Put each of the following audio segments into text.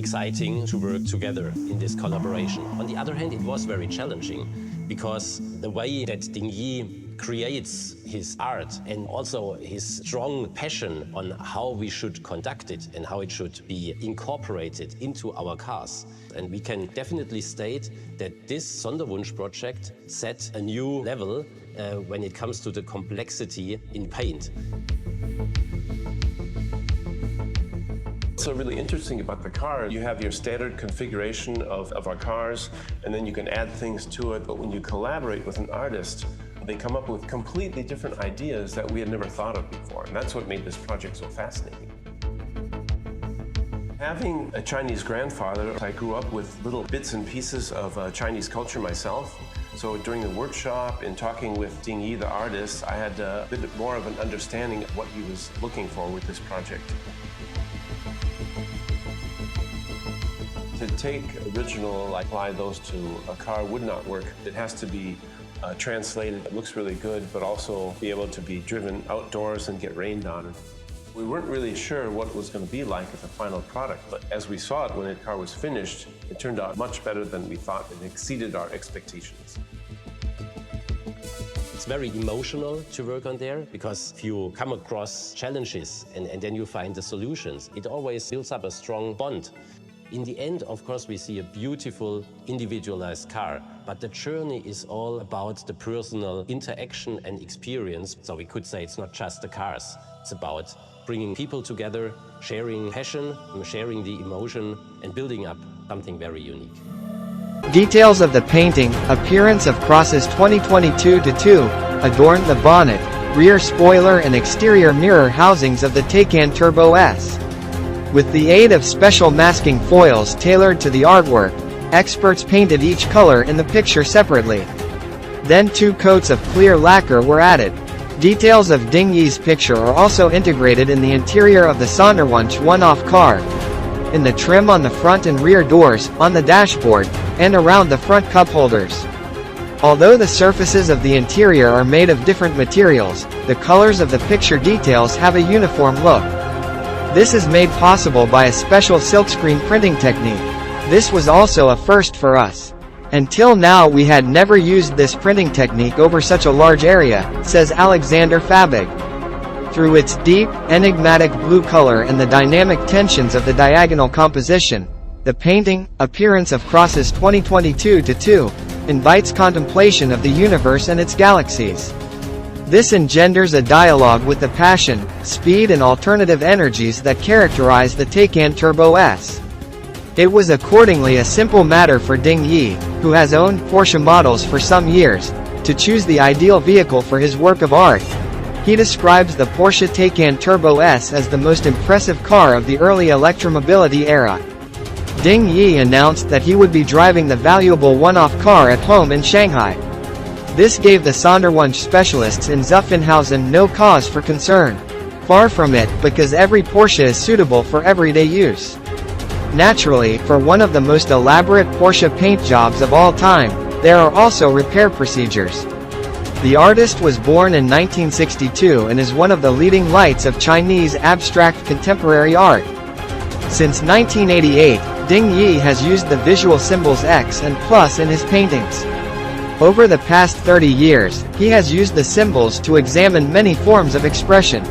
exciting to work together in this collaboration. On the other hand, it was very challenging because the way that Ding Yi creates his art and also his strong passion on how we should conduct it and how it should be incorporated into our cars. And we can definitely state that this Sonderwunsch project set a new level when it comes to the complexity in paint. So really interesting about the car, you have your standard configuration of our cars, and then you can add things to it. But when you collaborate with an artist, they come up with completely different ideas that we had never thought of before. And that's what made this project so fascinating. Having a Chinese grandfather, I grew up with little bits and pieces of Chinese culture myself. So during the workshop and talking with Ding Yi, the artist, I had a bit more of an understanding of what he was looking for with this project. To take original, apply those to a car would not work. It has to be translated. It looks really good, but also be able to be driven outdoors and get rained on. We weren't really sure what it was going to be like as a final product, but as we saw it when the car was finished, it turned out much better than we thought. It exceeded our expectations. It's very emotional to work on there because if you come across challenges and then you find the solutions, it always builds up a strong bond. In the end, of course, we see a beautiful individualized car, but the journey is all about the personal interaction and experience. So we could say it's not just the cars, it's about bringing people together, sharing passion, sharing the emotion, and building up something very unique. Details of the painting, appearance of crosses 2022-2, adorn the bonnet, rear spoiler and exterior mirror housings of the Taycan Turbo S. With the aid of special masking foils tailored to the artwork, experts painted each color in the picture separately. Then 2 coats of clear lacquer were added. Details of Ding Yi's picture are also integrated in the interior of the Sonderwunsch one-off car. In the trim on the front and rear doors, on the dashboard, and around the front cup holders. Although the surfaces of the interior are made of different materials, the colors of the picture details have a uniform look. This is made possible by a special silkscreen printing technique. This was also a first for us. Until now we had never used this printing technique over such a large area, says Alexander Fabig. Through its deep, enigmatic blue color and the dynamic tensions of the diagonal composition, the painting, appearance of crosses 2022-2, invites contemplation of the universe and its galaxies. This engenders a dialogue with the passion, speed and alternative energies that characterize the Taycan Turbo S. It was accordingly a simple matter for Ding Yi, who has owned Porsche models for some years, to choose the ideal vehicle for his work of art. He describes the Porsche Taycan Turbo S as the most impressive car of the early electromobility era. Ding Yi announced that he would be driving the valuable one-off car at home in Shanghai. This gave the Sonderwunsch specialists in Zuffenhausen no cause for concern. Far from it, because every Porsche is suitable for everyday use. Naturally, for one of the most elaborate Porsche paint jobs of all time, there are also repair procedures. The artist was born in 1962 and is one of the leading lights of Chinese abstract contemporary art. Since 1988, Ding Yi has used the visual symbols X and plus in his paintings. Over the past 30 years, he has used the symbols to examine many forms of expression.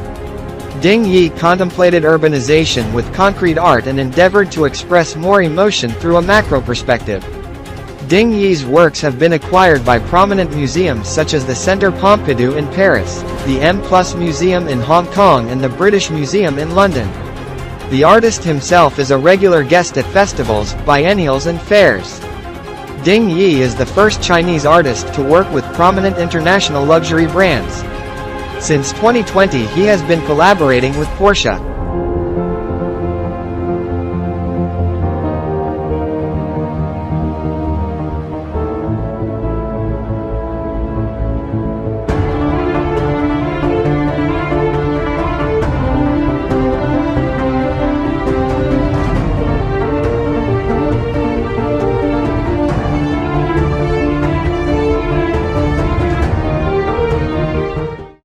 Ding Yi contemplated urbanization with concrete art and endeavored to express more emotion through a macro perspective. Ding Yi's works have been acquired by prominent museums such as the Centre Pompidou in Paris, the M+ Museum in Hong Kong and the British Museum in London. The artist himself is a regular guest at festivals, biennials and fairs. Ding Yi is the first Chinese artist to work with prominent international luxury brands. Since 2020 he has been collaborating with Porsche.